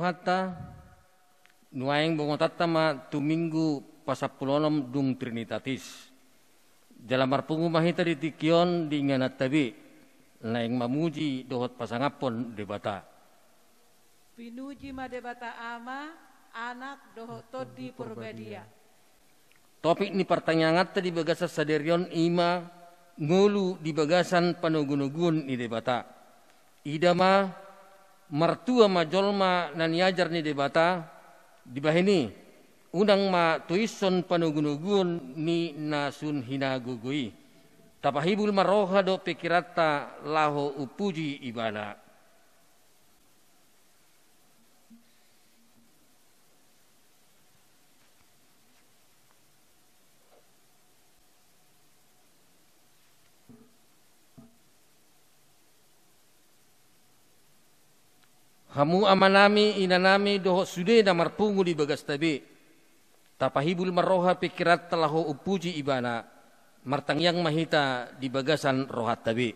hatta nuaeng bongotatta ma tuminggu pasapulonom dung trinitatis. Dalam marpungu mahita di tikion di nganat tabi laeng mamuji dohot pasangapon debata. Pinuji ma debata ama anak dohot di purbadia. Topik ni pertanyaan di bagasa saderion ima ngulu di bagasan panugun-ugun ni debata. Ida ma martua ma jolma naniajar ni debata di bahini unang ma tuison panugun-ugun ni nasun hinagugui. Tapahibul maroha do pikirata laho upuji ibana. Hamu amanami inanami doho sude na marpungu di bagas tabi. Tapahibul maroha pikirat talaho upuji ibana. Martangyang mahita di bagasan rohat tabi.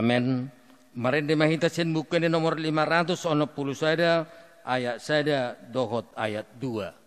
Amen. Marende mahita sen buku nomor 560 sada ayat sada dohot ayat 2.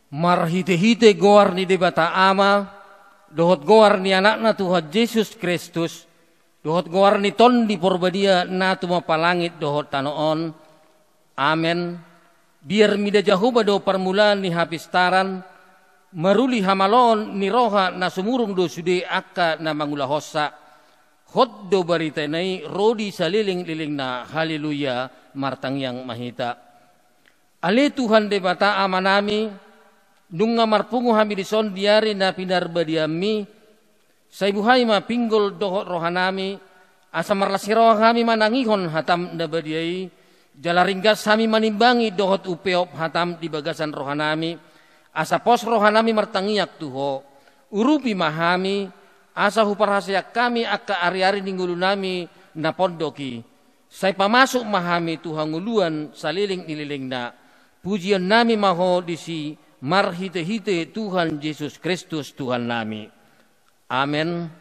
marhite-hite goar ni debata ama, dohot goar ni anakna Tuhan Yesus Kristus, dohot goar ni ton di porbadia na tumapalangit dohot tanoon. Amen. Biar mida jahuba do permulaan ni hapistaran, maruli hamalon ni roha na sumurung do sude akka na mangulahosa. Hot do barita nai rodi saliling-liling na haleluya martang yang mahita. Ale Tuhan debata amanami, nung nga marpungo hami dison diari na pinarbadiami, sa ibuhay mapinggol dohot rohanami, asa marlasiro kami manangihon hatam na badiay, jalaringgas kami manimbangi dohot upeop hatam di bagasan rohanami, asa pos rohanami martangiyak tuho, urupi mahami, asa huparhasyak kami akka ari-ari ninggulu nami na pondoki, say pamasok mahami Tuhan nguluan saliling nililing na, pujian nami maho disi marhite-hite Tuhan Yesus Kristus Tuhan nami. Amen.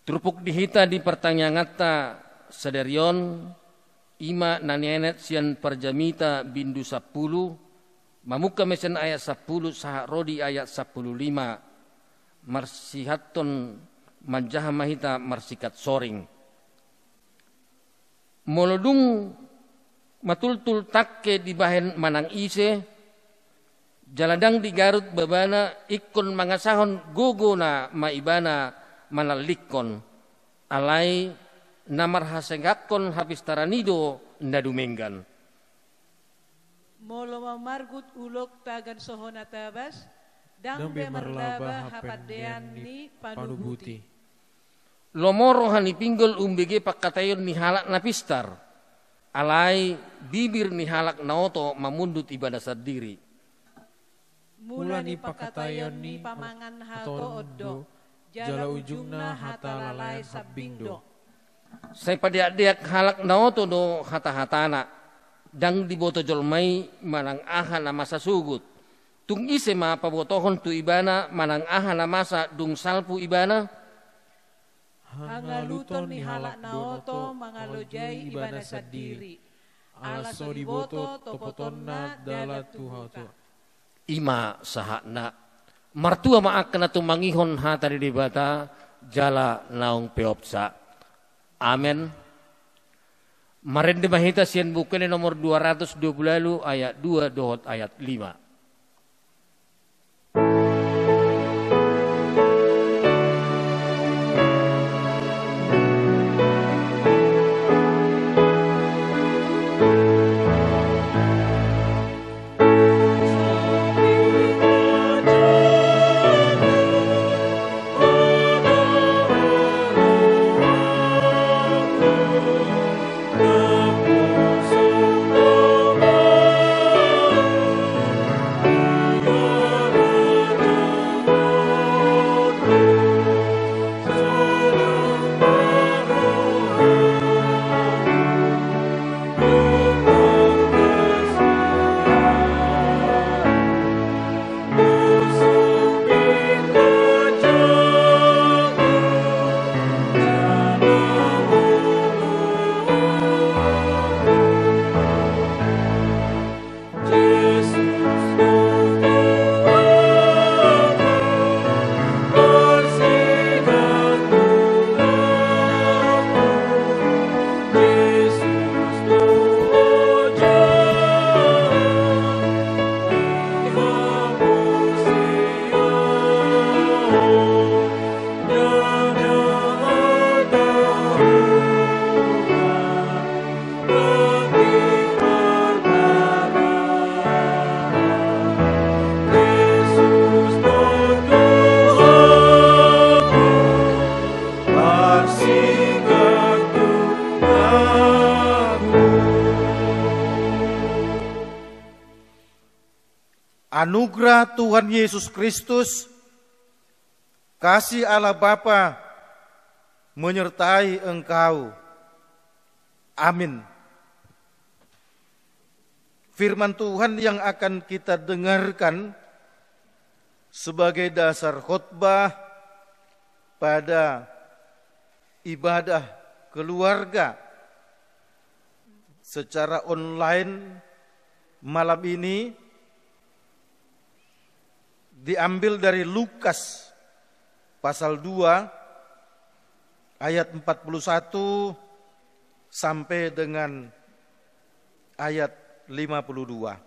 Trupuk dihita di pertanyangata saderion ima nanienet sian perjamita bindu 10 mamuka mesen ayat 10 saha rodi ayat 15 marsihaton manjaha mahita marsikat soring molodung matultul takke di bahen manang ise jaladang di Garut babana ikon mangasahon gogo na maibana manalikon alai namar hasengakon habis taranido nadumenggan molo mamargut ulok tagan sohona tabas dang be marlaba hapadean ni panubuti lomoro hani pinggol umbege pakatayon ni halak na pistar alai bibir ni halak naoto mamundut ibadah sendiri mula ni pakatayon ni pamangan hato oddo jala ujungna hata lalai sabingdo say padiak-diak halak naoto do hata-hatana dang diboto jolmai manang aha na masa sugut tung ise ma pabotohon tu ibana manang aha na masa dung salpu ibana hangaluton ni halak naoto mangalojai ibadah sendiri alaso diboto topotonna dala tuhoto ima sahakna martua maakna tumangihon hata di debata jala naong peopsa. Amen. Marende mahita sian bukene nomor 220 ayat 2 dohot ayat 5. Anugerah Tuhan Yesus Kristus, kasih Allah Bapa menyertai engkau. Amin. Firman Tuhan yang akan kita dengarkan sebagai dasar khotbah pada ibadah keluarga secara online malam ini diambil dari Lukas pasal 2 ayat 41 sampai dengan ayat 52.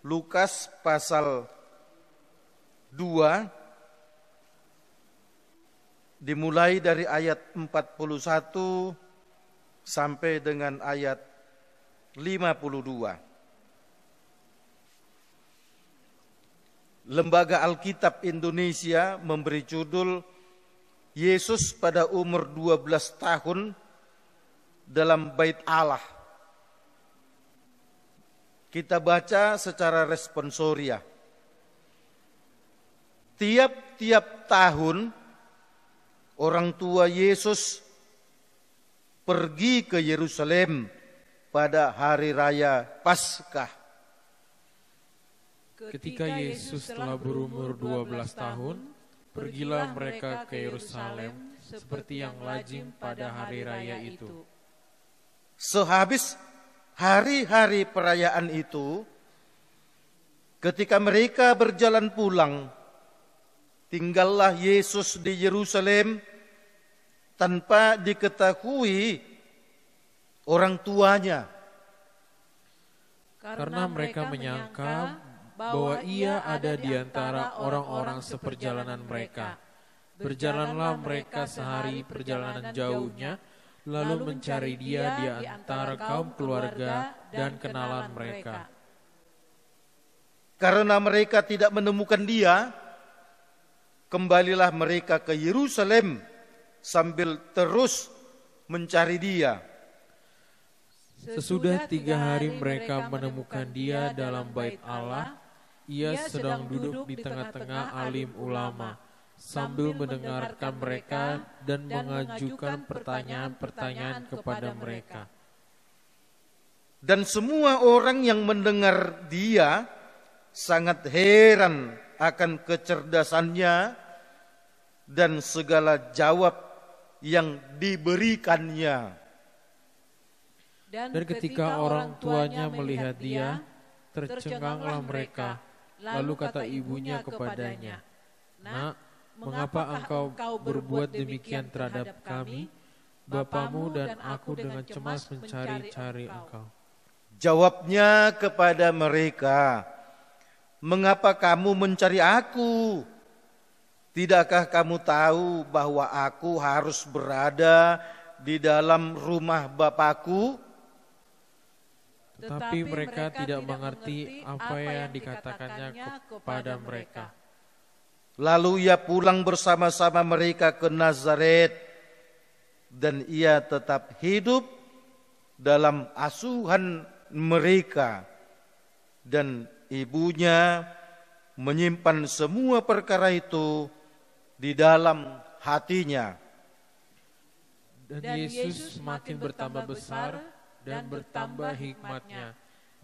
Lukas pasal 2 dimulai dari ayat 41 sampai dengan ayat 52. Lembaga Alkitab Indonesia memberi judul Yesus pada umur 12 tahun dalam Bait Allah. Kita baca secara responsoria. Tiap-tiap tahun orang tua Yesus pergi ke Yerusalem pada hari raya Paskah. Ketika Yesus telah berumur 12 tahun, pergilah mereka ke Yerusalem seperti yang lazim pada hari raya itu. Sehabis hari-hari perayaan itu, ketika mereka berjalan pulang, tinggallah Yesus di Yerusalem tanpa diketahui orang tuanya. Karena mereka menyangka bahwa ia ada di antara orang-orang seperjalanan mereka. Berjalanlah mereka sehari perjalanan jauhnya, lalu mencari dia di antara kaum keluarga dan kenalan mereka. Karena mereka tidak menemukan dia, kembalilah mereka ke Yerusalem sambil terus mencari dia. Sesudah 3 hari mereka menemukan dia dalam Bait Allah. Ia sedang duduk di tengah-tengah alim ulama, sambil mendengarkan mereka dan mengajukan pertanyaan-pertanyaan kepada mereka. Dan semua orang yang mendengar dia sangat heran akan kecerdasannya dan segala jawab yang diberikannya. Dan ketika orang tuanya melihat dia, tercenganglah mereka. Lalu kata ibunya kepadanya, "Nak, mengapa engkau berbuat demikian terhadap kami? Bapamu dan aku dengan cemas mencari-cari engkau." Jawabnya kepada mereka, "Mengapa kamu mencari aku? Tidakkah kamu tahu bahwa aku harus berada di dalam rumah Bapakku?" Tetapi mereka tidak mengerti apa yang dikatakannya kepada mereka. Lalu ia pulang bersama-sama mereka ke Nazaret, dan ia tetap hidup dalam asuhan mereka, dan ibunya menyimpan semua perkara itu di dalam hatinya. Dan Yesus semakin bertambah besar dan bertambah hikmatnya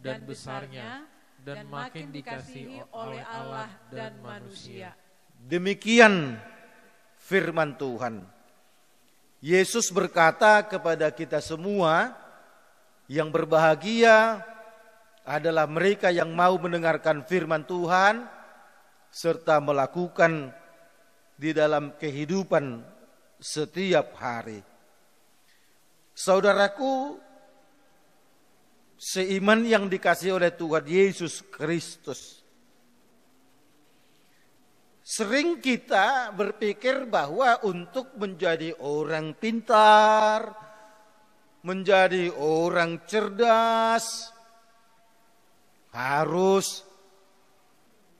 dan besarnya, dan makin dikasihi oleh Allah dan manusia. Demikian firman Tuhan. Yesus berkata kepada kita semua, yang berbahagia adalah mereka yang mau mendengarkan firman Tuhan serta melakukan di dalam kehidupan setiap hari. Saudaraku, seiman yang dikasihi oleh Tuhan Yesus Kristus, sering kita berpikir bahwa untuk menjadi orang pintar, menjadi orang cerdas, harus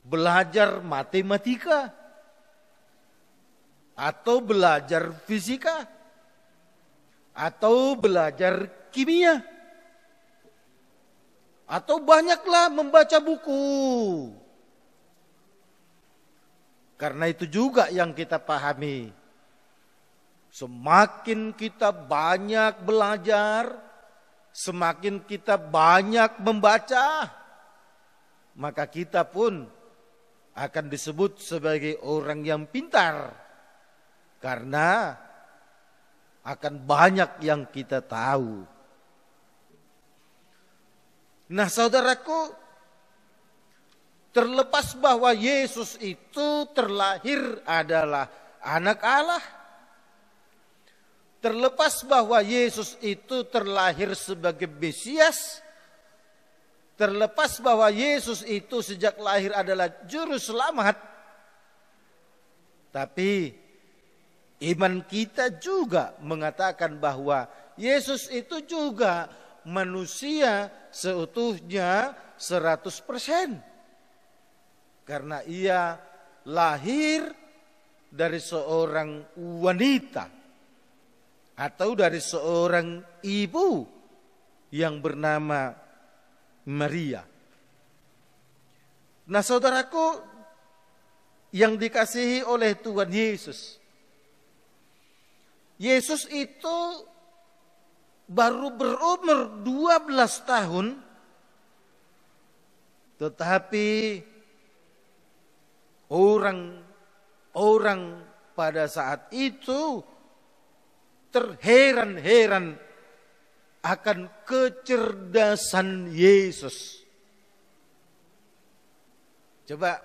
belajar matematika atau belajar fisika atau belajar kimia, atau banyaklah membaca buku. Karena itu juga yang kita pahami. Semakin kita banyak belajar, semakin kita banyak membaca, maka kita pun akan disebut sebagai orang yang pintar. Karena akan banyak yang kita tahu. Nah saudaraku, terlepas bahwa Yesus itu terlahir adalah anak Allah, terlepas bahwa Yesus itu terlahir sebagai Mesias, terlepas bahwa Yesus itu sejak lahir adalah juru selamat, tapi iman kita juga mengatakan bahwa Yesus itu juga manusia seutuhnya 100%. Karena ia lahir dari seorang wanita atau dari seorang ibu yang bernama Maria. Nah saudaraku yang dikasihi oleh Tuhan Yesus, Yesus itu baru berumur 12 tahun, tetapi orang pada saat itu terheran-heran akan kecerdasan Yesus. Coba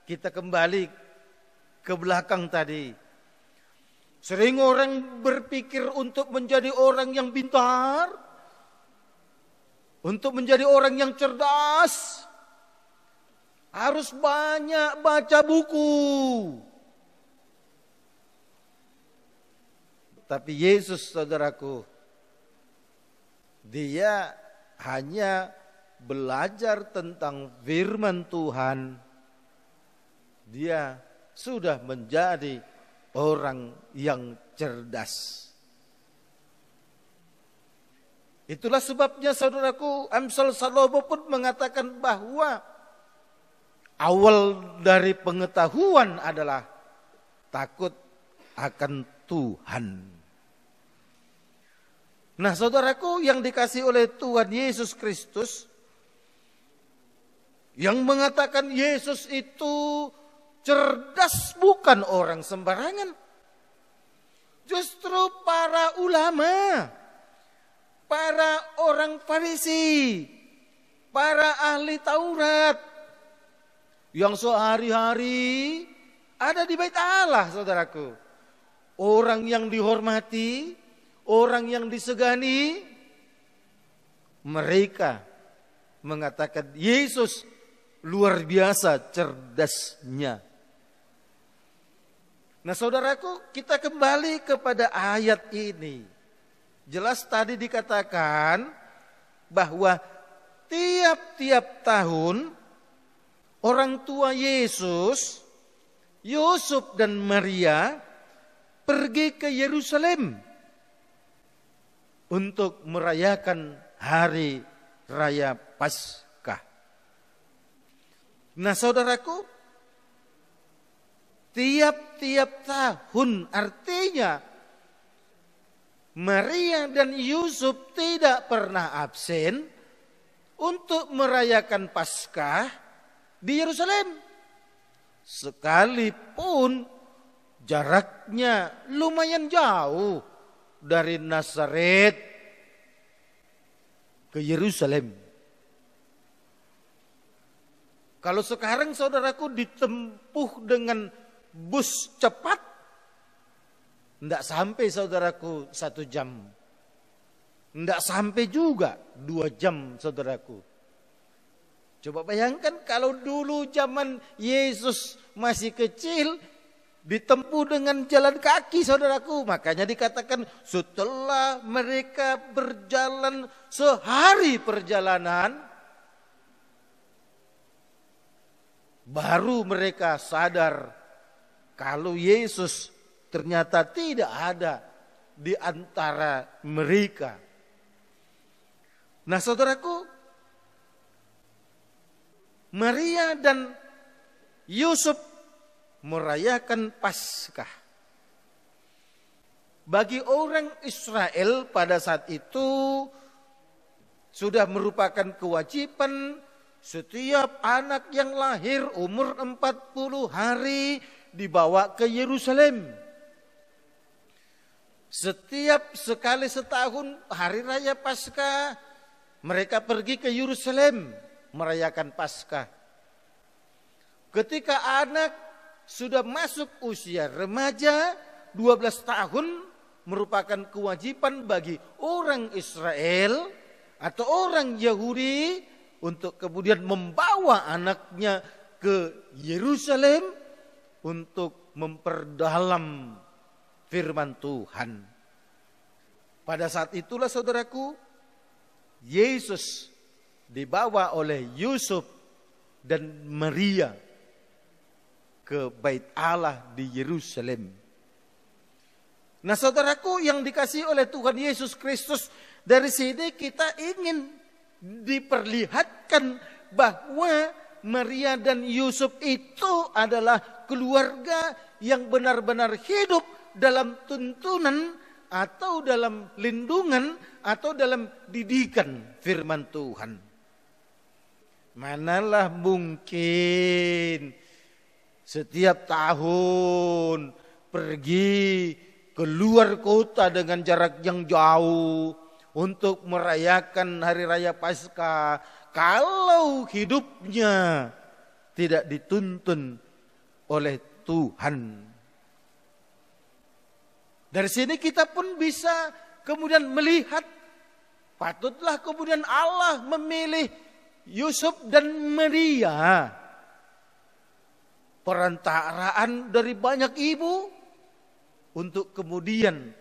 kita kembali ke belakang tadi. Sering orang berpikir untuk menjadi orang yang pintar, untuk menjadi orang yang cerdas, harus banyak baca buku. Tapi Yesus saudaraku, dia hanya belajar tentang firman Tuhan. Dia sudah menjadi orang yang cerdas. Itulah sebabnya saudaraku, Amsal Salomo pun mengatakan bahwa awal dari pengetahuan adalah takut akan Tuhan. Nah saudaraku yang dikasihi oleh Tuhan Yesus Kristus, yang mengatakan Yesus itu cerdas bukan orang sembarangan. Justru para ulama, para orang Farisi, para ahli Taurat, yang sehari-hari ada di bait Allah saudaraku. Orang yang dihormati, orang yang disegani, mereka mengatakan Yesus luar biasa cerdasnya. Nah saudaraku, kita kembali kepada ayat ini. Jelas tadi dikatakan bahwa tiap-tiap tahun orang tua Yesus, Yusuf dan Maria pergi ke Yerusalem untuk merayakan hari raya Paskah. Nah saudaraku, tiap-tiap tahun artinya Maria dan Yusuf tidak pernah absen untuk merayakan Paskah di Yerusalem. Sekalipun jaraknya lumayan jauh dari Nazaret ke Yerusalem. Kalau sekarang saudaraku ditempuh dengan bus cepat, tidak sampai saudaraku 1 jam. Tidak sampai juga 2 jam saudaraku. Coba bayangkan kalau dulu zaman Yesus masih kecil, ditempuh dengan jalan kaki saudaraku. Makanya dikatakan setelah mereka berjalan sehari perjalanan, baru mereka sadar kalau Yesus ternyata tidak ada di antara mereka. Nah saudaraku, Maria dan Yusuf merayakan Paskah. Bagi orang Israel pada saat itu sudah merupakan kewajiban setiap anak yang lahir umur 40 hari dibawa ke Yerusalem. Setiap sekali setahun hari raya Paskah mereka pergi ke Yerusalem merayakan Paskah. Ketika anak sudah masuk usia remaja, 12 tahun merupakan kewajiban bagi orang Israel atau orang Yahudi untuk kemudian membawa anaknya ke Yerusalem untuk memperdalam firman Tuhan. Pada saat itulah saudaraku, Yesus dibawa oleh Yusuf dan Maria ke Bait Allah di Yerusalem. Nah saudaraku yang dikasihi oleh Tuhan Yesus Kristus, dari sini kita ingin diperlihatkan bahwa Maria dan Yusuf itu adalah keluarga yang benar-benar hidup dalam tuntunan atau dalam lindungan atau dalam didikan firman Tuhan. Manalah mungkin setiap tahun pergi keluar kota dengan jarak yang jauh untuk merayakan hari raya Paskah kalau hidupnya tidak dituntun oleh Tuhan. Dari sini kita pun bisa kemudian melihat, patutlah kemudian Allah memilih Yusuf dan Maria, perantaraan dari banyak ibu, untuk kemudian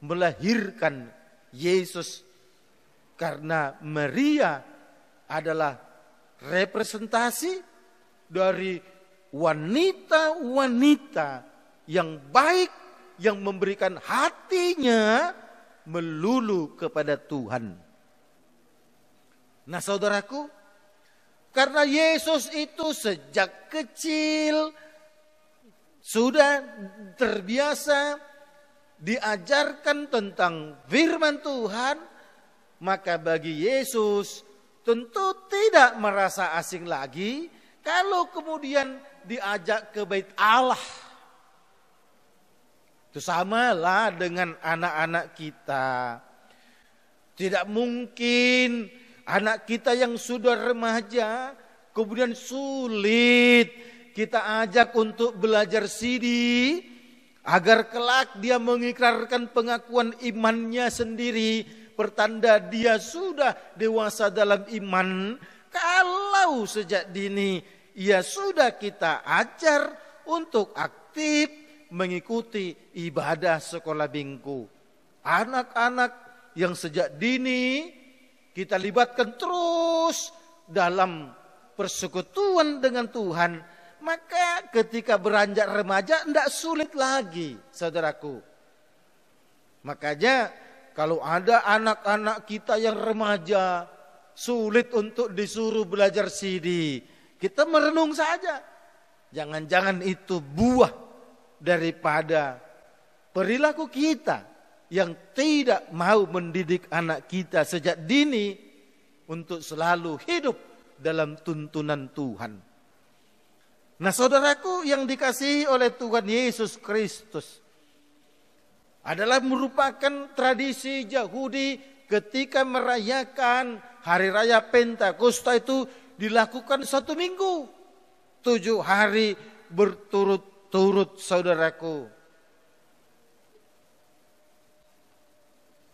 melahirkan Yesus. Karena Maria adalah representasi dari wanita-wanita yang baik, yang memberikan hatinya melulu kepada Tuhan. Nah saudaraku, karena Yesus itu sejak kecil sudah terbiasa diajarkan tentang firman Tuhan, maka bagi Yesus tentu tidak merasa asing lagi kalau kemudian diajak ke Bait Allah. Itu samalah dengan anak-anak kita. Tidak mungkin anak kita yang sudah remaja kemudian sulit kita ajak untuk belajar sidi agar kelak dia mengikrarkan pengakuan imannya sendiri, pertanda dia sudah dewasa dalam iman, kalau sejak dini ia sudah kita ajar untuk aktif mengikuti ibadah sekolah minggu. Anak-anak yang sejak dini kita libatkan terus dalam persekutuan dengan Tuhan, maka ketika beranjak remaja tidak sulit lagi, saudaraku. Makanya kalau ada anak-anak kita yang remaja sulit untuk disuruh belajar sidi, kita merenung saja. Jangan-jangan itu buah daripada perilaku kita yang tidak mau mendidik anak kita sejak dini untuk selalu hidup dalam tuntunan Tuhan. Nah saudaraku yang dikasihi oleh Tuhan Yesus Kristus, adalah merupakan tradisi Yahudi ketika merayakan hari raya Pentakosta itu dilakukan 1 minggu, 7 hari berturut-turut saudaraku.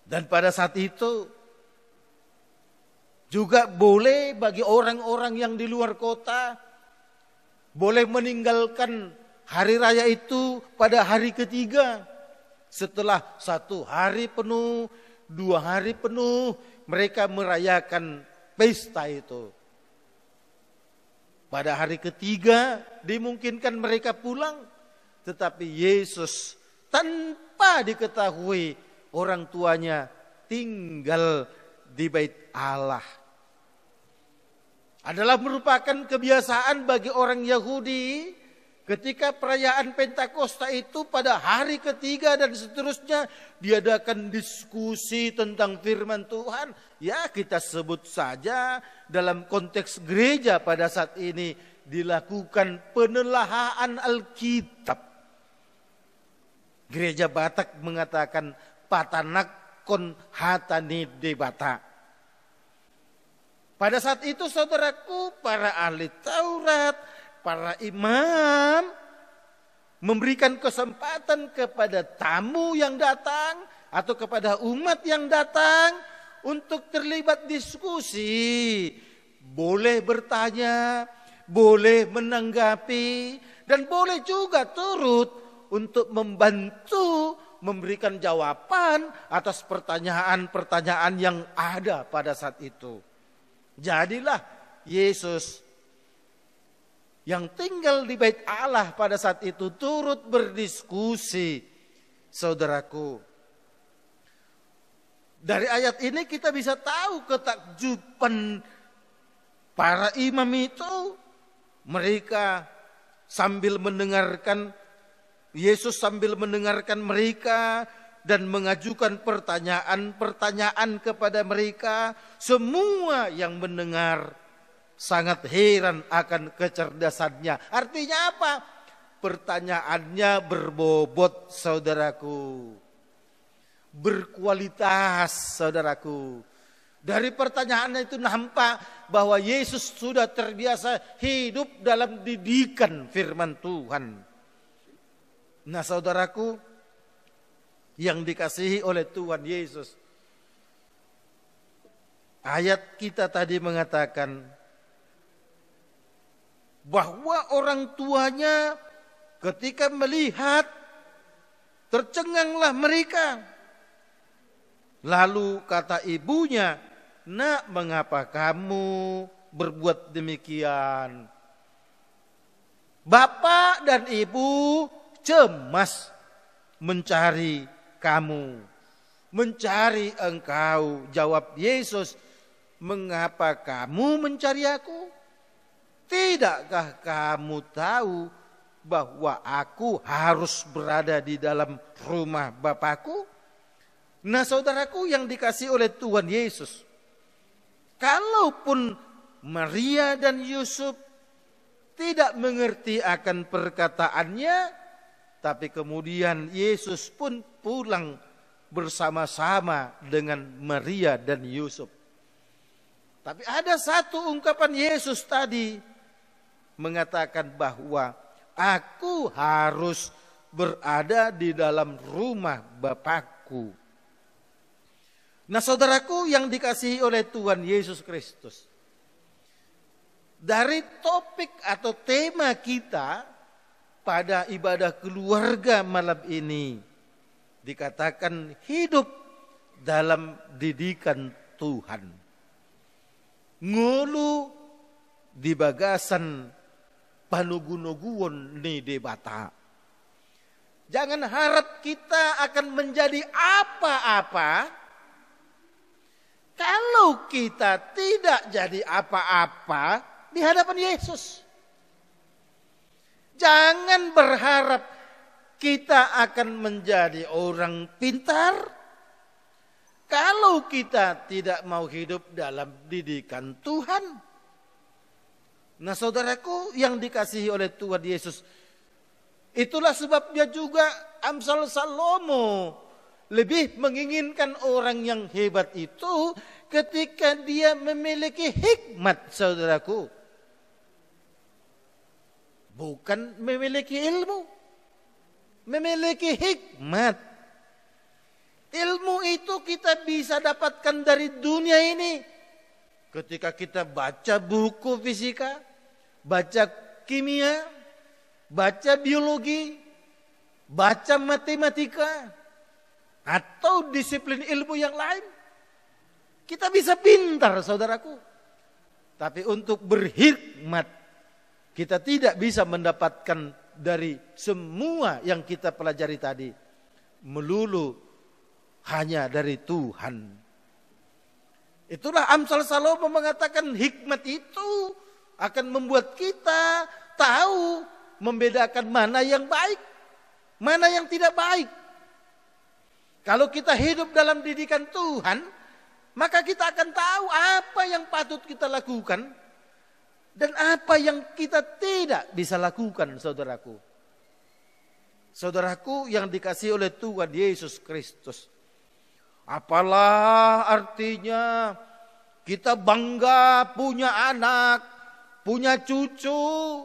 Dan pada saat itu juga boleh bagi orang-orang yang di luar kota boleh meninggalkan hari raya itu pada hari ketiga. Setelah 1 hari penuh, 2 hari penuh, mereka merayakan pesta itu. Pada hari ketiga dimungkinkan mereka pulang, tetapi Yesus tanpa diketahui orang tuanya tinggal di Bait Allah. Adalah merupakan kebiasaan bagi orang Yahudi ketika perayaan Pentakosta itu pada hari ketiga dan seterusnya diadakan diskusi tentang firman Tuhan. Ya kita sebut saja dalam konteks gereja pada saat ini dilakukan penelaahan Alkitab. Gereja Batak mengatakan patanak kon hatani debata. Pada saat itu saudaraku, para ahli Taurat, para imam memberikan kesempatan kepada tamu yang datang atau kepada umat yang datang untuk terlibat diskusi. Boleh bertanya, boleh menanggapi, dan boleh juga turut untuk membantu memberikan jawaban atas pertanyaan-pertanyaan yang ada pada saat itu. Jadilah Yesus yang tinggal di Bait Allah pada saat itu turut berdiskusi, saudaraku. Dari ayat ini kita bisa tahu ketakjuban para imam itu. Mereka sambil mendengarkan, Yesus sambil mendengarkan mereka dan mengajukan pertanyaan-pertanyaan kepada mereka. Semua yang mendengar sangat heran akan kecerdasannya. Artinya apa? Pertanyaannya berbobot, saudaraku. Berkualitas, saudaraku. Dari pertanyaannya itu nampak bahwa Yesus sudah terbiasa hidup dalam didikan firman Tuhan. Nah, saudaraku yang dikasihi oleh Tuhan Yesus, ayat kita tadi mengatakan bahwa orang tuanya ketika melihat tercenganglah mereka. Lalu kata ibunya, "Nak, mengapa kamu berbuat demikian?" Bapak dan ibu cemas mencari kamu, mencari engkau. Jawab Yesus, "Mengapa kamu mencari aku? Tidakkah kamu tahu bahwa aku harus berada di dalam rumah Bapakku?" Nah, saudaraku yang dikasihi oleh Tuhan Yesus, kalaupun Maria dan Yusuf tidak mengerti akan perkataannya, tapi kemudian Yesus pun pulang bersama-sama dengan Maria dan Yusuf. Tapi ada satu ungkapan Yesus tadi, mengatakan bahwa aku harus berada di dalam rumah Bapakku. Nah, saudaraku yang dikasihi oleh Tuhan Yesus Kristus, dari topik atau tema kita pada ibadah keluarga malam ini dikatakan hidup dalam didikan Tuhan. Ngulu di bagasan panugunuguon ni debata. Jangan harap kita akan menjadi apa-apa kalau kita tidak jadi apa-apa di hadapan Yesus. Jangan berharap kita akan menjadi orang pintar kalau kita tidak mau hidup dalam didikan Tuhan. Nah, saudaraku yang dikasihi oleh Tuhan Yesus, itulah sebabnya juga Amsal Salomo lebih menginginkan orang yang hebat itu ketika dia memiliki hikmat, saudaraku. Bukan memiliki ilmu, memiliki hikmat. Ilmu itu kita bisa dapatkan dari dunia ini. Ketika kita baca buku fisika, baca kimia, baca biologi, baca matematika, atau disiplin ilmu yang lain, kita bisa pintar, saudaraku. Tapi untuk berhikmat, kita tidak bisa mendapatkan dari semua yang kita pelajari tadi. Melulu hanya dari Tuhan. Itulah Amsal Salomo mengatakan hikmat itu akan membuat kita tahu membedakan mana yang baik, mana yang tidak baik. Kalau kita hidup dalam didikan Tuhan, maka kita akan tahu apa yang patut kita lakukan dan apa yang kita tidak bisa lakukan, saudaraku. Saudaraku yang dikasihi oleh Tuhan Yesus Kristus. Apalah artinya Kita bangga punya anak, punya cucu,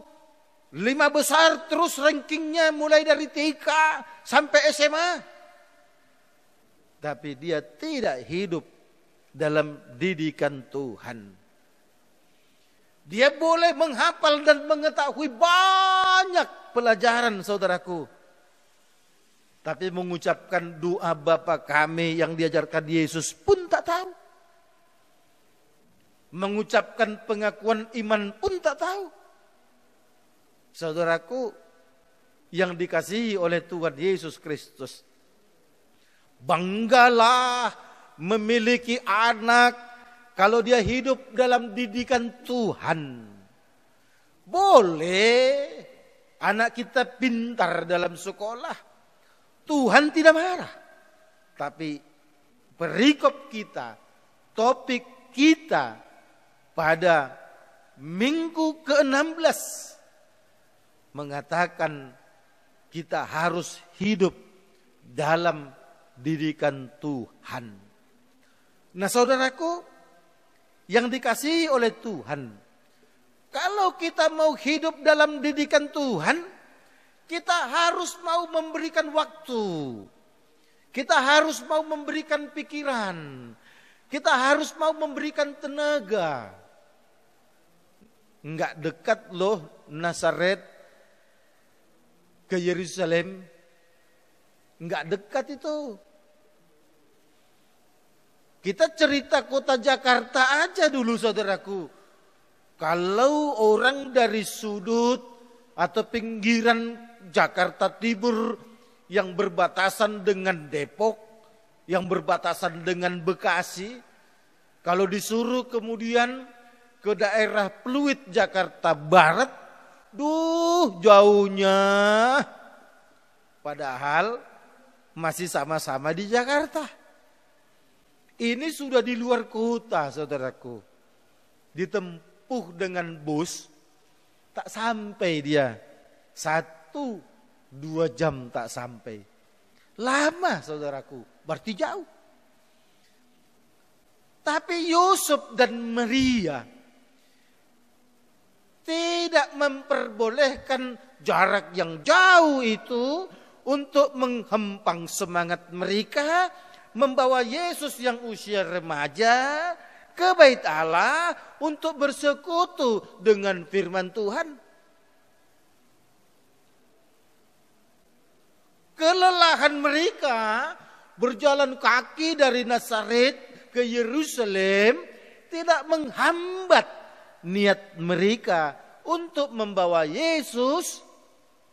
5 besar terus rankingnya mulai dari TK sampai SMA. Tapi dia tidak hidup dalam didikan Tuhan. Dia boleh menghafal dan mengetahui banyak pelajaran, saudaraku. Tapi mengucapkan doa Bapa kami yang diajarkan Yesus pun tak tahu. Mengucapkan pengakuan iman pun tak tahu. Saudaraku yang dikasihi oleh Tuhan Yesus Kristus. Banggalah memiliki anak kalau dia hidup dalam didikan Tuhan. Boleh anak kita pintar dalam sekolah. Tuhan tidak marah. Tapi perikop kita, topik kita pada minggu ke-16 mengatakan kita harus hidup dalam didikan Tuhan. Nah, saudaraku yang dikasihi oleh Tuhan, kalau kita mau hidup dalam didikan Tuhan, kita harus mau memberikan waktu. Kita harus mau memberikan pikiran. Kita harus mau memberikan tenaga. Enggak dekat loh Nazaret ke Yerusalem. Enggak dekat itu. Kita cerita kota Jakarta aja dulu, saudaraku. Kalau orang dari sudut atau pinggiran Jakarta Timur yang berbatasan dengan Depok, yang berbatasan dengan Bekasi, kalau disuruh kemudian ke daerah Pluit Jakarta Barat, jauhnya. Padahal masih sama-sama di Jakarta. Ini sudah di luar kota, saudaraku. Ditempuh dengan bus, tak sampai dia. 1-2 jam tak sampai. Lama, saudaraku. Berarti jauh. Tapi Yusuf dan Maria tidak memperbolehkan jarak yang jauh itu untuk menghempang semangat mereka membawa Yesus yang usia remaja ke Bait Allah untuk bersekutu dengan firman Tuhan. Kelelahan mereka berjalan kaki dari Nazaret ke Yerusalem tidak menghambat niat mereka untuk membawa Yesus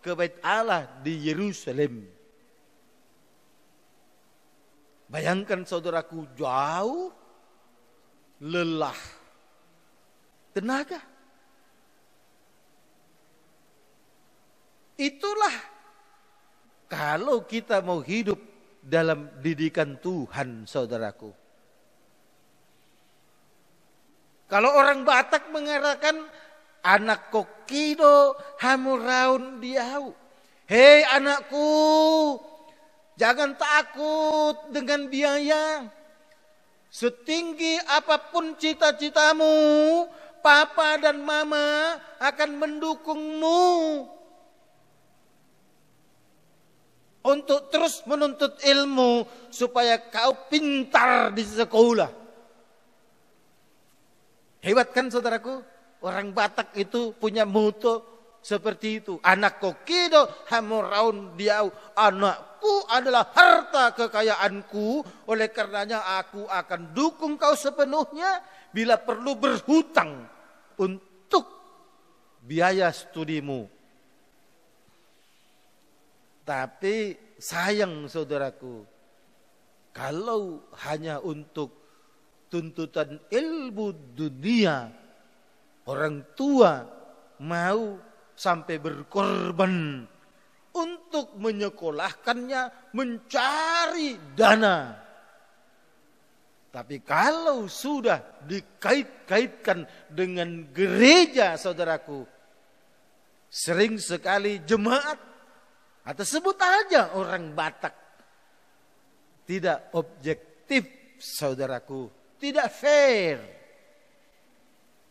ke Bait Allah di Yerusalem. Bayangkan, saudaraku, jauh, lelah, tenaga. Itulah kalau kita mau hidup dalam didikan Tuhan, saudaraku. Kalau orang Batak mengatakan anak kokido hamuraun diau. Hei anakku, jangan takut dengan biaya. Setinggi apapun cita-citamu, papa dan mama akan mendukungmu untuk terus menuntut ilmu supaya kau pintar di sekolah. Hebat kan, saudaraku? Orang Batak itu punya moto seperti itu. Anak kokido hamuraun diau. Anakku adalah harta kekayaanku. Oleh karenanya aku akan dukung kau sepenuhnya. Bila perlu berhutang untuk biaya studimu. Tapi sayang, saudaraku, kalau hanya untuk tuntutan ilmu dunia, orang tua mau sampai berkorban untuk menyekolahkannya, mencari dana. Tapi kalau sudah dikait-kaitkan dengan gereja, saudaraku, sering sekali jemaat, atau sebut aja orang Batak, tidak objektif, saudaraku, tidak fair.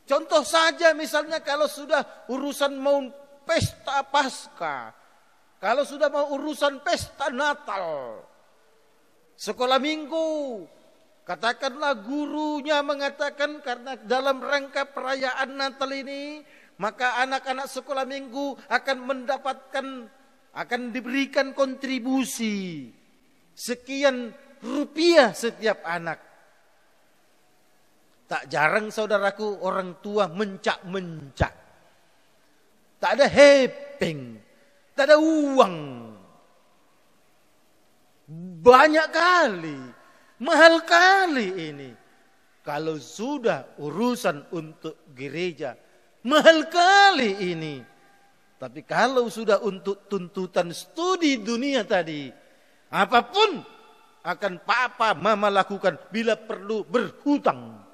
Contoh saja misalnya kalau sudah urusan mau pesta Paskah, kalau sudah mau urusan pesta Natal, sekolah minggu, katakanlah gurunya mengatakan karena dalam rangka perayaan Natal ini, maka anak-anak sekolah minggu akan diberikan kontribusi sekian rupiah setiap anak. Tak jarang saudaraku orang tua mencak-mencak. Tak ada hepeng, tak ada uang. Banyak kali, mahal kali ini. Kalau sudah urusan untuk gereja, mahal kali ini. Tapi kalau sudah untuk tuntutan studi dunia tadi, apapun akan papa mama lakukan bila perlu berhutang.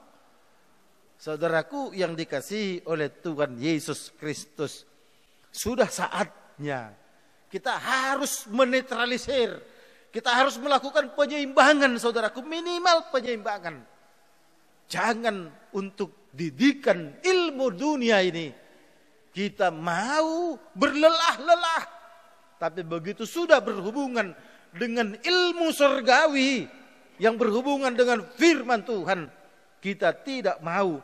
Saudaraku yang dikasihi oleh Tuhan Yesus Kristus, sudah saatnya kita harus menetralisir, kita harus melakukan penyeimbangan saudaraku, minimal penyeimbangan. Jangan untuk didikan ilmu dunia ini kita mau berlelah-lelah, tapi begitu sudah berhubungan dengan ilmu surgawi yang berhubungan dengan firman Tuhan, kita tidak mau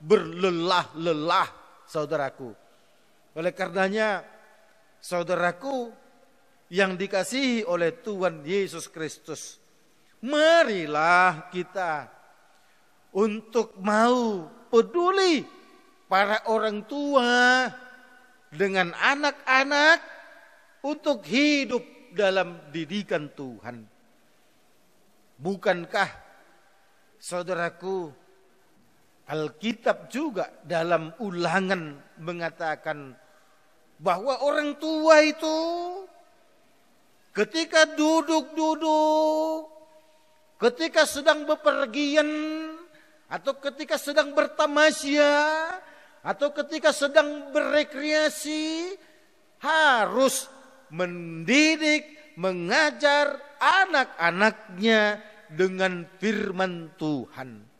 berlelah-lelah saudaraku. Oleh karenanya saudaraku yang dikasihi oleh Tuhan Yesus Kristus, marilah kita untuk mau peduli para orang tua dengan anak-anak untuk hidup dalam didikan Tuhan. Bukankah saudaraku, Alkitab juga dalam Ulangan mengatakan bahwa orang tua itu ketika duduk-duduk, ketika sedang bepergian, atau ketika sedang bertamasya, atau ketika sedang berekreasi, harus mendidik, mengajar anak-anaknya dengan firman Tuhan.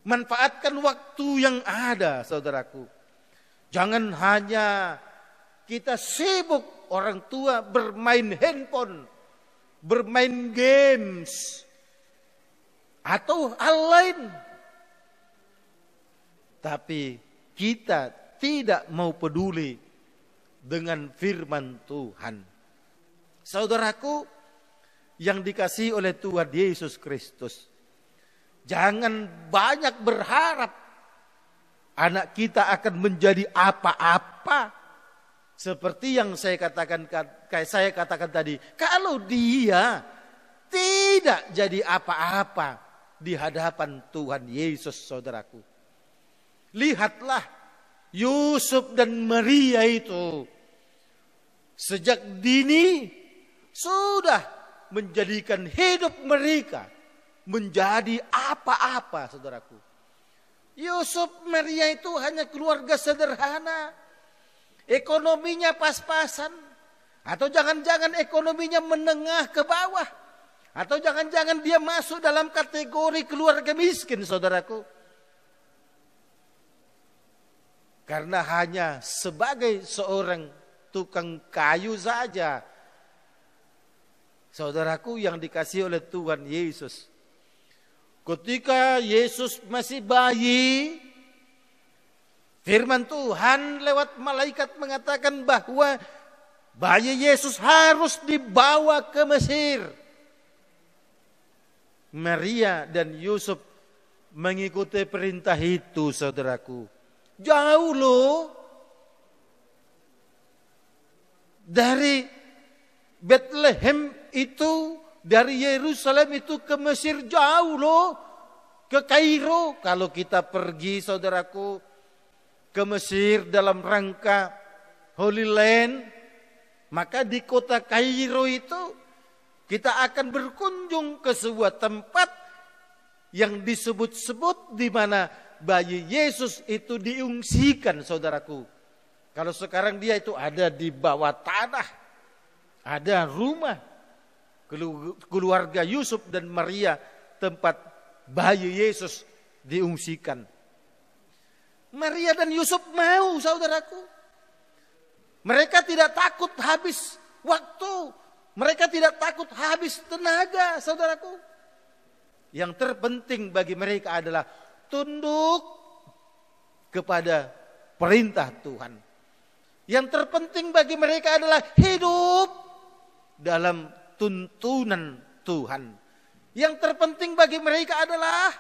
Manfaatkan waktu yang ada saudaraku. Jangan hanya kita sibuk orang tua bermain handphone, bermain games, atau hal lain. Tapi kita tidak mau peduli dengan firman Tuhan. Saudaraku yang dikasihi oleh Tuhan Yesus Kristus, jangan banyak berharap anak kita akan menjadi apa-apa. Seperti yang saya katakan tadi, kalau dia tidak jadi apa-apa di hadapan Tuhan Yesus, saudaraku. Lihatlah Yusuf dan Maria itu sejak dini sudah menjadikan hidup mereka menjadi apa-apa, saudaraku. Yusuf Maria itu hanya keluarga sederhana, ekonominya pas-pasan, atau jangan-jangan ekonominya menengah ke bawah, atau jangan-jangan dia masuk dalam kategori keluarga miskin, saudaraku. Karena hanya sebagai seorang tukang kayu saja, saudaraku yang dikasihi oleh Tuhan Yesus. Ketika Yesus masih bayi, firman Tuhan lewat malaikat mengatakan bahwa bayi Yesus harus dibawa ke Mesir. Maria dan Yusuf mengikuti perintah itu, saudaraku. Jauh loh dari Bethlehem itu, dari Yerusalem itu ke Mesir, jauh loh, ke Kairo. Kalau kita pergi, saudaraku, ke Mesir dalam rangka Holy Land, maka di kota Kairo itu kita akan berkunjung ke sebuah tempat yang disebut-sebut di mana bayi Yesus itu diungsikan, saudaraku. Kalau sekarang dia itu ada di bawah tanah, ada rumah keluarga Yusuf dan Maria tempat bayi Yesus diungsikan. Maria dan Yusuf mau, saudaraku. Mereka tidak takut habis waktu. Mereka tidak takut habis tenaga, saudaraku. Yang terpenting bagi mereka adalah tunduk kepada perintah Tuhan. Yang terpenting bagi mereka adalah hidup dalam tuntunan Tuhan. Yang terpenting bagi mereka adalah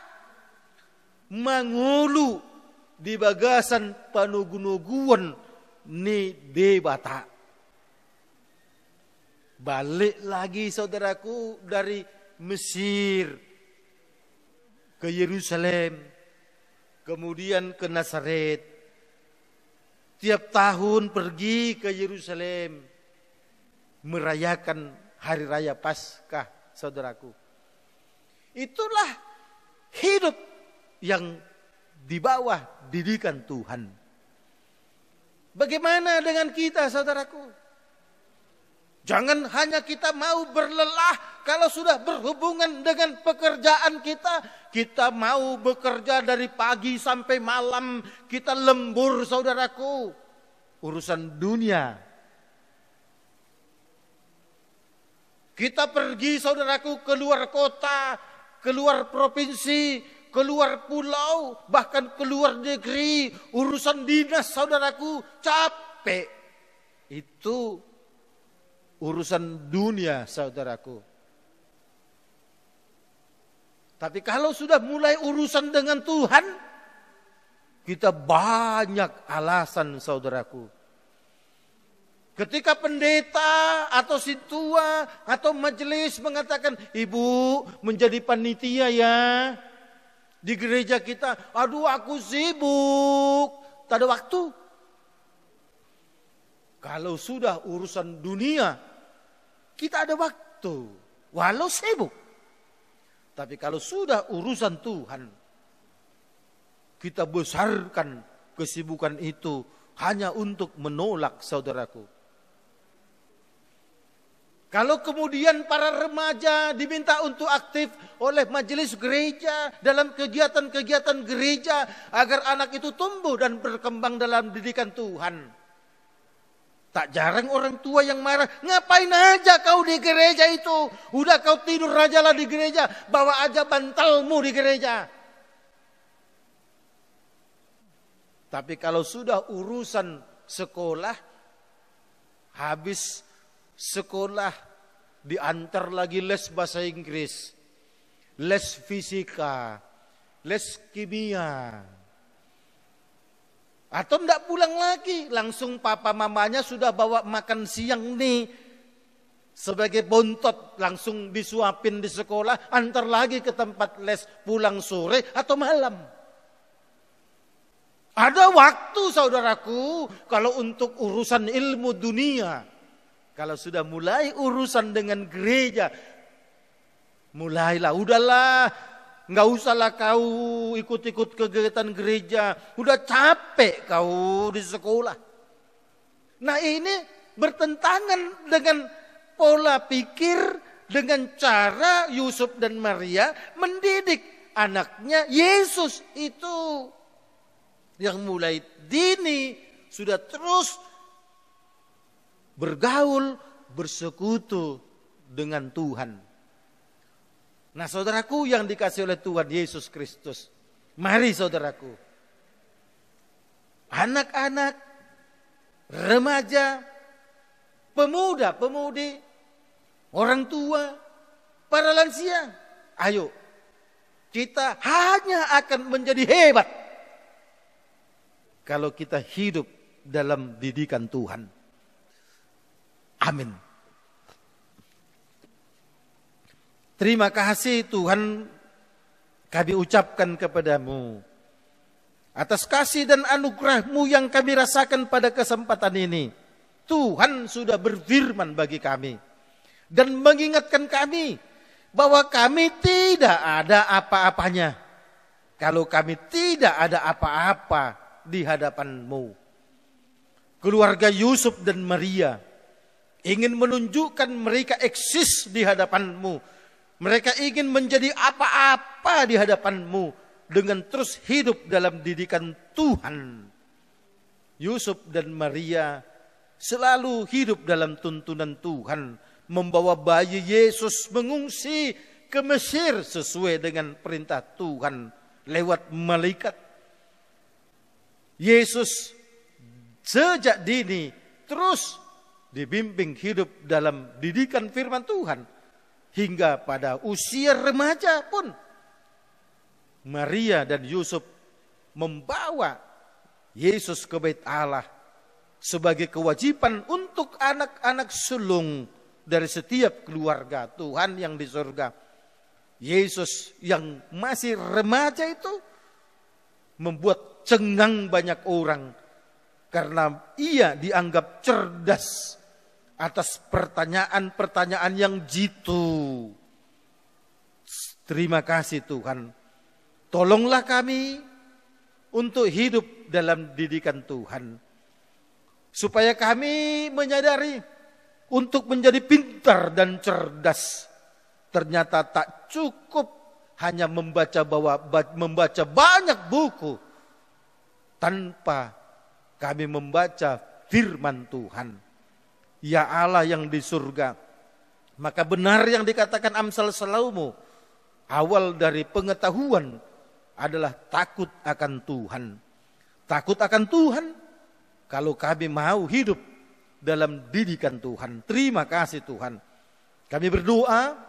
mangulu di bagasan panugunuguan ni debata. Balik lagi saudaraku dari Mesir ke Yerusalem, kemudian ke Nazaret. Tiap tahun pergi ke Yerusalem merayakan hari raya Paskah, saudaraku. Itulah hidup yang di bawah didikan Tuhan. Bagaimana dengan kita, saudaraku? Jangan hanya kita mau berlelah kalau sudah berhubungan dengan pekerjaan kita. Kita mau bekerja dari pagi sampai malam. Kita lembur, saudaraku. Urusan dunia. Kita pergi, saudaraku, keluar kota, keluar provinsi, keluar pulau, bahkan keluar negeri. Urusan dinas, saudaraku, capek. Itu urusan dunia, saudaraku. Tapi kalau sudah mulai urusan dengan Tuhan, kita banyak alasan, saudaraku. Ketika pendeta atau sintua atau majelis mengatakan, ibu menjadi panitia ya di gereja kita. Aduh, aku sibuk, tak ada waktu. Kalau sudah urusan dunia, kita ada waktu, walau sibuk. Tapi kalau sudah urusan Tuhan, kita besarkan kesibukan itu hanya untuk menolak, saudaraku. Kalau kemudian para remaja diminta untuk aktif oleh majelis gereja dalam kegiatan-kegiatan gereja agar anak itu tumbuh dan berkembang dalam didikan Tuhan. Tak jarang orang tua yang marah, ngapain aja kau di gereja itu? Udah kau tidur aja lah di gereja, bawa aja bantalmu di gereja. Tapi kalau sudah urusan sekolah, habis sekolah diantar lagi les bahasa Inggris, les fisika, les kimia. Atau tidak pulang lagi, langsung papa mamanya sudah bawa makan siang nih. Sebagai bontot langsung disuapin di sekolah, antar lagi ke tempat les pulang sore atau malam. Ada waktu, saudaraku, kalau untuk urusan ilmu dunia. Kalau sudah mulai urusan dengan gereja, mulailah, udahlah. Nggak usahlah kau ikut-ikut kegiatan gereja. Udah capek kau di sekolah. Nah, ini bertentangan dengan pola pikir, dengan cara Yusuf dan Maria mendidik anaknya Yesus itu. Yang mulai dini sudah terus bergaul, bersekutu dengan Tuhan. Nah, saudaraku yang dikasih oleh Tuhan Yesus Kristus, mari saudaraku, anak-anak, remaja, pemuda, pemudi, orang tua, para lansia, ayo kita hanya akan menjadi hebat kalau kita hidup dalam didikan Tuhan. Amin. Terima kasih Tuhan kami ucapkan kepadamu atas kasih dan anugerah-Mu yang kami rasakan pada kesempatan ini. Tuhan sudah berfirman bagi kami dan mengingatkan kami bahwa kami tidak ada apa-apanya kalau kami tidak ada apa-apa di hadapan-Mu. Keluarga Yusuf dan Maria ingin menunjukkan mereka eksis di hadapan-Mu. Mereka ingin menjadi apa-apa di hadapan-Mu. dengan terus hidup dalam didikan Tuhan. Yusuf dan Maria selalu hidup dalam tuntunan Tuhan, membawa bayi Yesus mengungsi ke Mesir sesuai dengan perintah Tuhan lewat malaikat. Yesus sejak dini terus dibimbing hidup dalam didikan firman Tuhan. Hingga pada usia remaja pun Maria dan Yusuf membawa Yesus ke Bait Allah sebagai kewajiban untuk anak-anak sulung dari setiap keluarga Tuhan yang di surga. Yesus yang masih remaja itu membuat cengang banyak orang karena ia dianggap cerdas atas pertanyaan-pertanyaan yang jitu. Terima kasih Tuhan. Tolonglah kami untuk hidup dalam didikan Tuhan. Supaya kami menyadari untuk menjadi pintar dan cerdas. Ternyata tak cukup hanya membaca banyak buku tanpa kami membaca firman Tuhan. Ya Allah yang di surga, maka benar yang dikatakan Amsal Salomo, awal dari pengetahuan adalah takut akan Tuhan. Takut akan Tuhan kalau kami mau hidup dalam didikan Tuhan. Terima kasih Tuhan. Kami berdoa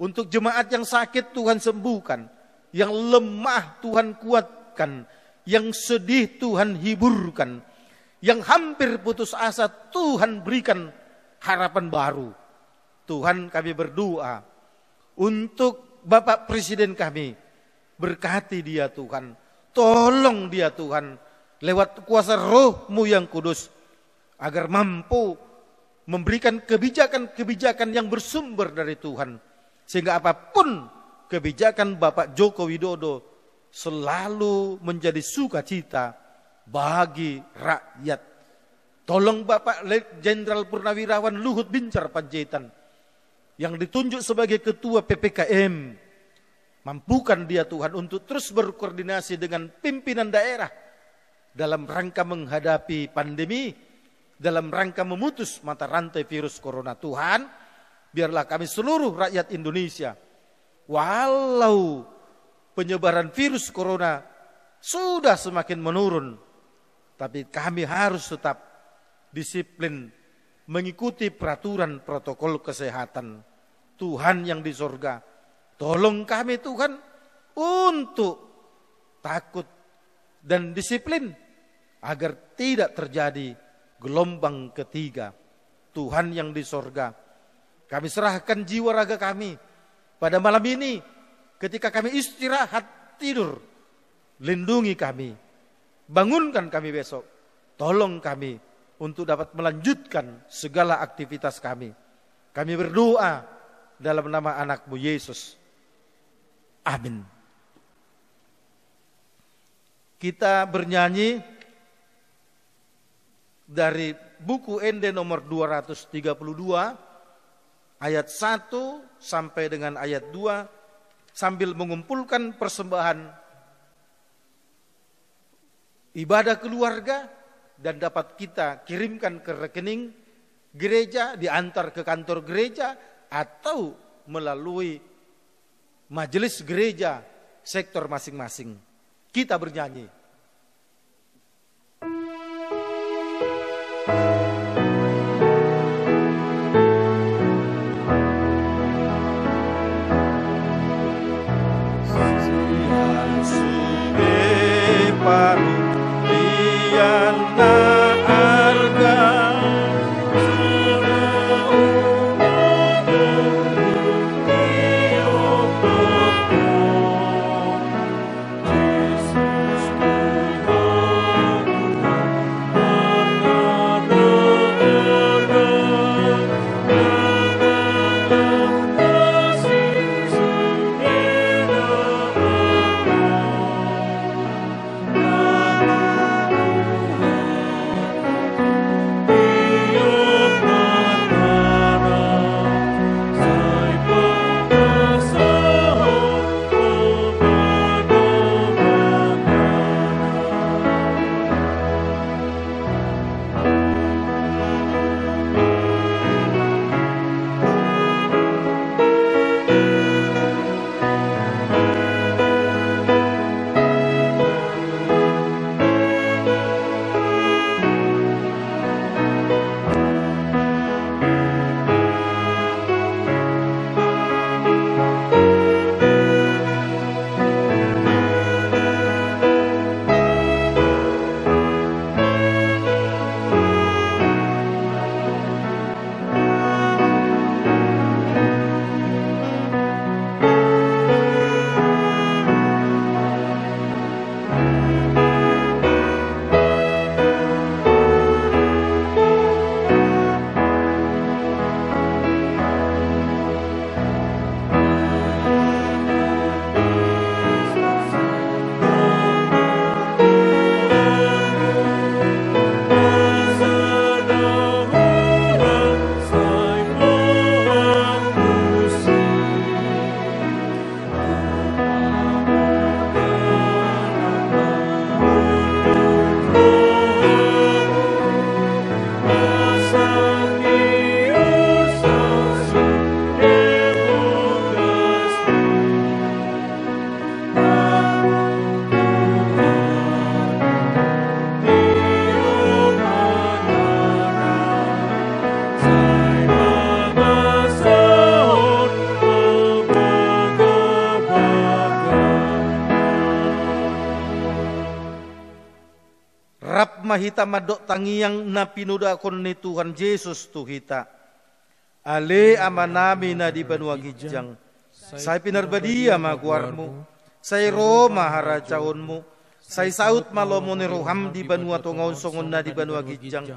untuk jemaat yang sakit Tuhan sembuhkan, yang lemah Tuhan kuatkan, yang sedih Tuhan hiburkan, yang hampir putus asa Tuhan berikan harapan baru. Tuhan kami berdoa untuk Bapak Presiden kami, berkati dia Tuhan, tolong dia Tuhan lewat kuasa Roh-Mu yang kudus agar mampu memberikan kebijakan-kebijakan yang bersumber dari Tuhan, sehingga apapun kebijakan Bapak Joko Widodo selalu menjadi sukacita bagi rakyat. Tolong Bapak Jenderal Purnawirawan Luhut Bincar Panjaitan yang ditunjuk sebagai ketua PPKM, mampukan dia Tuhan untuk terus berkoordinasi dengan pimpinan daerah dalam rangka menghadapi pandemi, dalam rangka memutus mata rantai virus corona. Tuhan, biarlah kami seluruh rakyat Indonesia, walau penyebaran virus corona sudah semakin menurun, tapi kami harus tetap disiplin mengikuti peraturan protokol kesehatan. Tuhan yang di surga, tolong kami Tuhan untuk takut dan disiplin agar tidak terjadi gelombang ketiga. Tuhan yang di surga, kami serahkan jiwa raga kami pada malam ini ketika kami istirahat tidur. Lindungi kami, bangunkan kami besok, tolong kami untuk dapat melanjutkan segala aktivitas kami. Kami berdoa dalam nama anak-Mu Yesus. Amin. Kita bernyanyi dari buku Ende nomor 232 ayat 1 sampai dengan ayat 2 sambil mengumpulkan persembahan ibadah keluarga dan dapat kita kirimkan ke rekening gereja, diantar ke kantor gereja atau melalui majelis gereja sektor masing-masing. Kita bernyanyi. Yesus harap mahita madok tangiang na pinudakon ni Tuhan Yesus tuhita. Ale amanami na di banua gijang. Say pinarbadia maguarmu. Say Roma haracaonmu. Say saut malomo ni roham di banua tongaon songon na di banua gijang.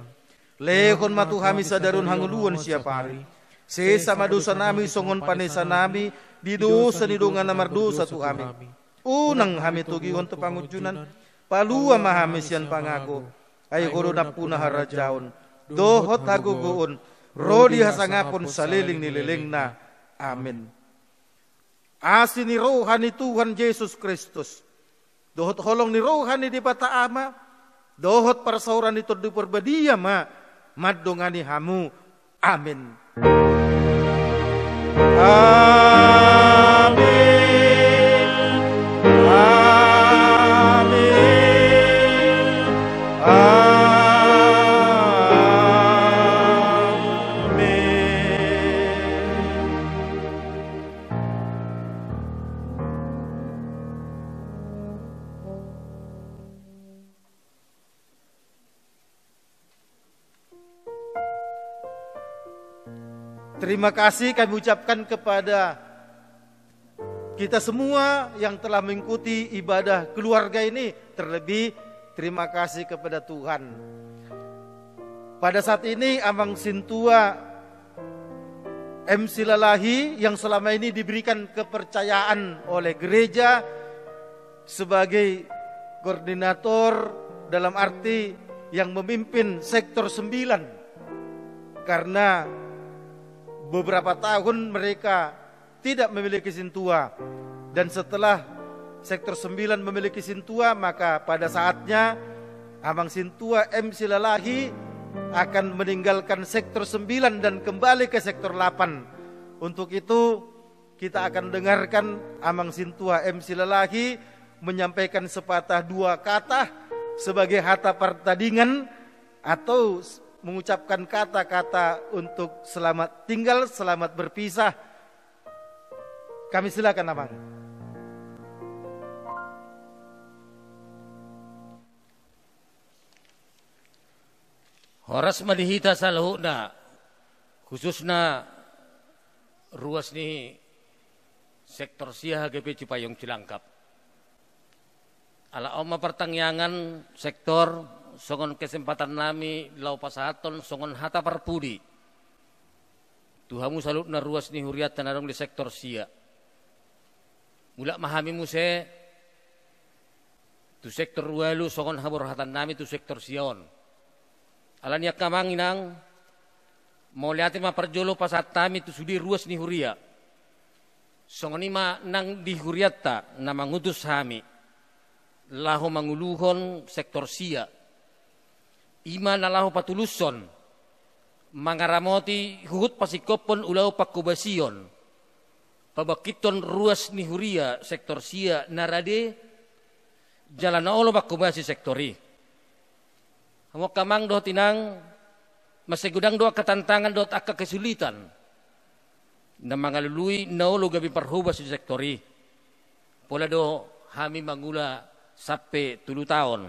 Lehon matuhami sadarun hanguluan siapa hari. Sesa madosa nami songon panesa nami. Di dosa ni dongan namar dosa tu kami. Unang hami tugihon tu pangujunan. Palua mahami sian pangako. Ay korona punah harajaon. Dohot haguguon. Rodi hasangapon saliling nililing na. Amin. Asin ni rohani Tuhan Yesus Kristus. Dohot holong ni rohani di bata ama. Dohot parsauran itu di perbadia ma. Madongani hamu. Amin. Amin. Terima kasih kami ucapkan kepada kita semua yang telah mengikuti ibadah keluarga ini. Terlebih terima kasih kepada Tuhan. Pada saat ini Amang Sintua MC Lalahi yang selama ini diberikan kepercayaan oleh gereja sebagai koordinator dalam arti yang memimpin sektor 9. Karena beberapa tahun mereka tidak memiliki Sintua. Dan setelah sektor 9 memiliki Sintua, maka pada saatnya Amang Sintua MC Lalahi akan meninggalkan sektor 9 dan kembali ke sektor 8. Untuk itu kita akan dengarkan Amang Sintua MC Lalahi menyampaikan sepatah dua kata sebagai hata pertandingan atau mengucapkan kata-kata untuk selamat tinggal, selamat berpisah. Kami silakan Amang. Horas madihita salahuna, khususnya ruas ni sektor sia HGP Cipayung Cilangkap. Ala oma pertangyangan sektor songon kesempatan nami lau pasaton songon hata perpudi. Tuhamu salut na ruas ni huriat tanarong di sektor sia. Mula mahami muse tu sektor walu songon habor hatan nami tu sektor sion. Alanya kamanginang mau lihatin ma perjolo pasat tami tu sudi ruas ni huria. Songon ima nang di huriat ta na mangutus hami. Laho manguluhon sektor sia. Ima nalahu patuluson mangaramoti huhut pasikopon ulau pakubasion pabakiton ruas ni huria sektor sia narade jalan olo pakubasi sektori hamo kamang do tinang masegudang do katantangan do akka kesulitan na mangalului naolo gabi parhubas di sektori pola do hami mangula sampai 3 tahun.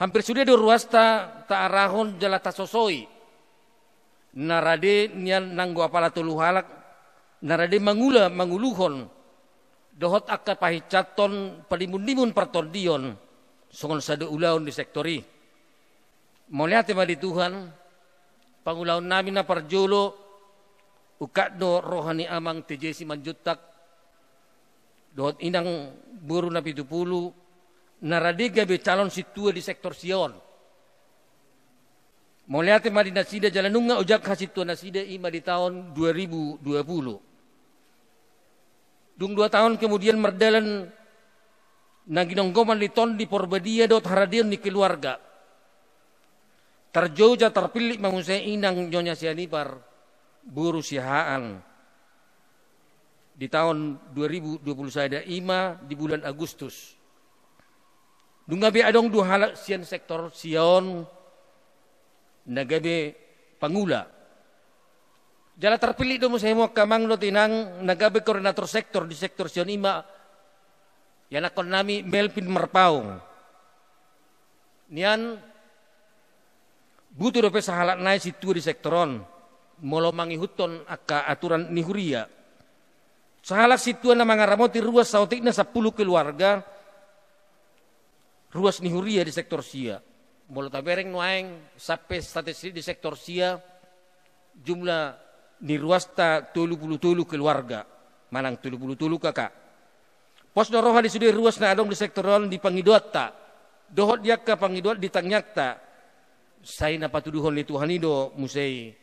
Hampir sudah do ruasta ta arahon jala ta sosoi. Narade nian nanggo apala tuluhalak narade manguluhon dohot akka pahicaton palimun-limun pertondion songon sadu ulaon di sektori. Moliate ma di Tuhan pangulaon namin na parjolo ukadno rohani Amang TJ Simanjuntak dohot inang buru na 70 naradiga be calon situa di sektor sion. Moliate madi nasida jalanunga ujak hasitua nasida ima di tahun 2020. Dung 2 tahun kemudian merdalan naginonggoman liton di porbadia dot haradion di keluarga. Terjauja terpilih mangusai inang nyonya sianipar buru sihaan. Di tahun 2020 saya ima di bulan Agustus. Dungabe adong 2 halak sian sektor sion nagabe pangula. Jala terpilih do mo sa imo kamang no tinang nagabe koordinator sektor di sektor sion ima. Yan akon nami Melvin Marpaung. Nian butuh dope sahalat naik situ di sektoron molo mangihuton aka aturan nihuria. Sahalat situ na mangaramoti ruas sautikna 10 keluarga ruas nihuria di sektor sia. Molo tabereng nuaeng sampai statistik di sektor sia jumlah ni ruas ta 30 keluarga. Manang 30 kakak. Pos doroha di sudut ruas na adong di sektoron di pangiduat ta. Dohot dia ke pangiduat di tangyak ta. Saya napatuduhon ni Tuhan ido musei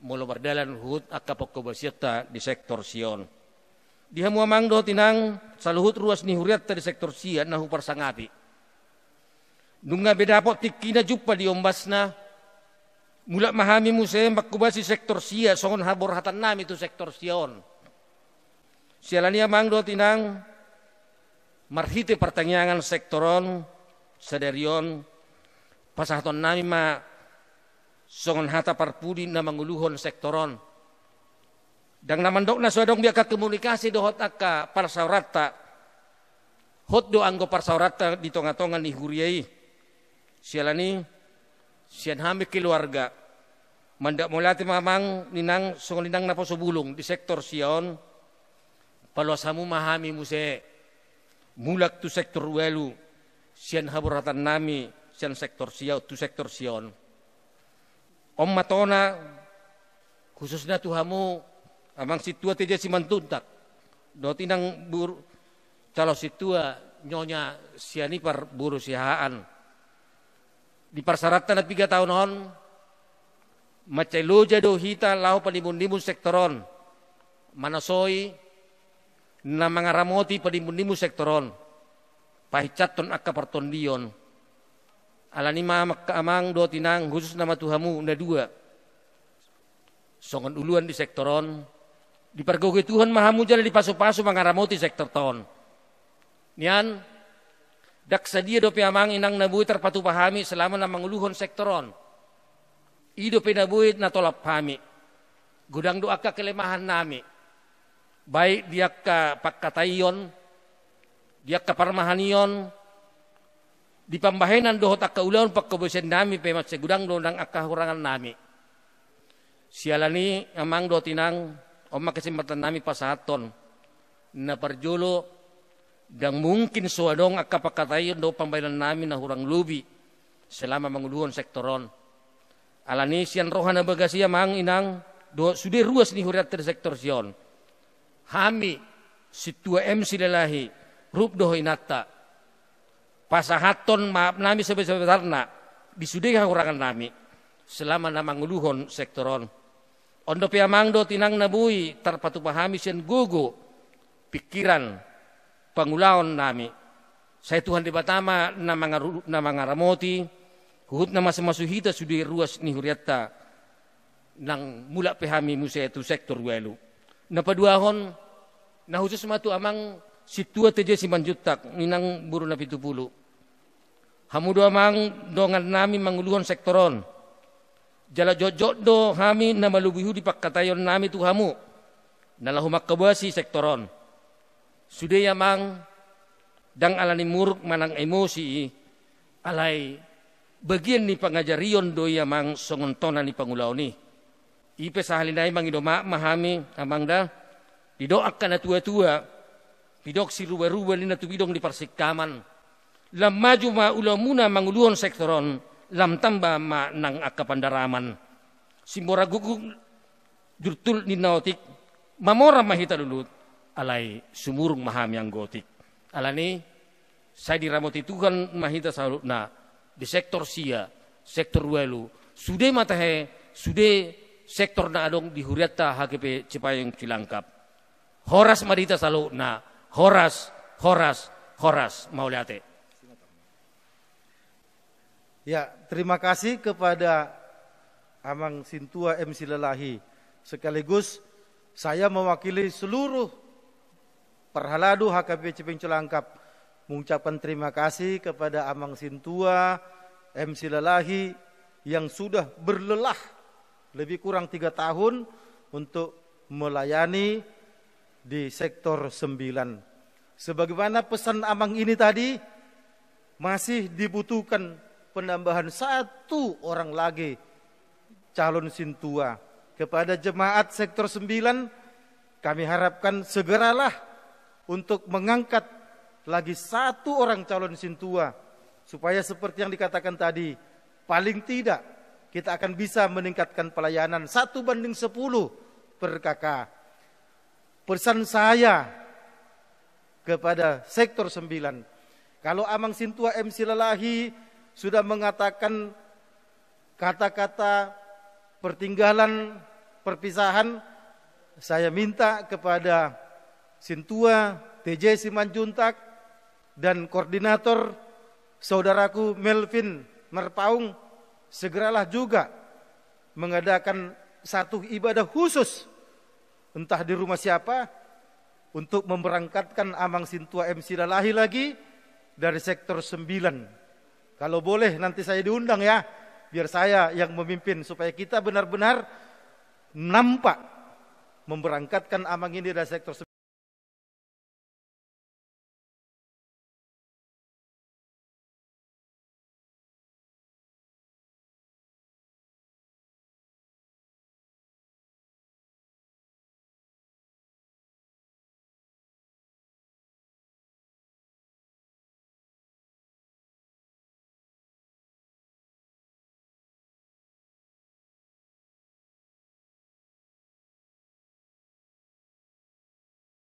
molo berdalan hut akka pokobasiata di sektor Sion. Dia muamang do tinang saluhut ruas ni huriat ta di sektor Sia nahu parsangapi. Nunga bedapot tikina jupa di ombasna mula mahami musei makubasi sektor Sia songon habor hatan nami tu sektor Sion. Sialania mang do tinang marhite pertanyaan sektoron sadarion pasahaton nami ma songon hata parpudi na manguluhon sektoron. Dang namandok na sodong biaka komunikasi dohot aka parsaurata. Hot do anggo parsaurata di tonga-tonga ni huriai. Sialani sian hami keluarga. Mandak mulati mamang ninang songon ninang na posobulung di sektor Sion. Paluasamu mahami muse mulak tu sektor welu. Sian haburatan nami sian sektor Sion tu sektor Sion. Om matona khususnya Tuhamu amang situa teja simantuntak. Do tinang calo situa nyonya siani par buru sihaan. Di parsaratan na 3 tahun on macai loja do hita lau palimun-limun sektoron. Manasoi na mangaramoti palimun-limun sektoron. Pahicaton akka partondion. Alani mamak amang do tinang khusus nama Tuhamu na 2. Songon uluan di sektoron. Di pergoge Tuhan mahamu jala di paso-paso mangaramoti sektor ton. Nian daksa dia dope amang inang nabui terpatu pahami selama na manguluhon sektoron. Ido pe nabui na tolap pahami. Gudang do akka kelemahan nami. Baik dia ka pakkatayon, dia ka parmahanion, di pambahenan dohot akka ulaon pakkobesen nami pe mat segudang do nang akka hurangan nami. Sialani amang do tinang oma kesempatan nami pasaton na parjolo dan mungkin suadong akka pakkatayon do pambahenan nami na hurang lubi selama manguluhon sektoron. Alani sian rohana bagasi amang inang do sude ruas ni huriat ter sektor Sion. Hami situa MC lelahi rup doho inata. Pasahaton maaf nami sebesar-besarna disudeha hurangan nami selama na manguluhon sektoron. Ondo piamang do tinang nabui terpatu pahami sian gogo pikiran pangulaon nami. Saya Tuhan di Batama na mangaramoti hut na masu-masuhita sudi ruas ni huriatta nang mula pahami musaya tu sektor welu. Napaduahon na khusus matu amang situa teje simanjutak ninang buru na 70. Hamudo amang dongan nami manguluhon sektoron. Jala jojok do kami na malubihu di pakkatayon nami Tuhamu. Nalahu makkabasi sektoron. Sude amang dang alani muruk manang emosi alay bagian ni pangajarion do amang songontona ni pangulaw ni. Ipe sahalinay mangidoma mahami amang da didoak ka na tua-tua pidok si ruba-ruba ni natubidong di parsikaman lam maju ma ulamuna manguluhon sektoron lam tamba ma nang akapandaraman simbora gugug jurtul ni naotik mamora mahita lulut alay sumurung mahami ang gotik alani saya diramoti Tuhan mahita salut na di sektor sia sektor welu sude matahe sude sektor na adong di huriata HKP Cipayung Cilangkap horas madita salut na horas mauliate. Ya, terima kasih kepada Amang Sintua MC Lelahi. Sekaligus saya mewakili seluruh Perhaladu HKP Cipayung Cilangkap mengucapkan terima kasih kepada Amang Sintua MC Lelahi yang sudah berlelah lebih kurang 3 tahun untuk melayani di sektor 9. Sebagaimana pesan Amang ini tadi, masih dibutuhkan penambahan 1 orang lagi calon sintua. Kepada jemaat sektor 9, kami harapkan segeralah untuk mengangkat lagi 1 orang calon sintua, supaya seperti yang dikatakan tadi, paling tidak kita akan bisa meningkatkan pelayanan 1:10 per kakak. Pesan saya kepada sektor 9, kalau Amang Sintua MC Lalahi sudah mengatakan kata-kata pertinggalan, perpisahan, saya minta kepada Sintua TJ Simanjuntak dan koordinator saudaraku Melvin Merpaung, segeralah juga mengadakan satu ibadah khusus, entah di rumah siapa, untuk memberangkatkan Amang Sintua MC Lalahi lagi dari sektor 9. Kalau boleh nanti saya diundang ya, biar saya yang memimpin, supaya kita benar-benar nampak memberangkatkan Amang ini dari sektor 9.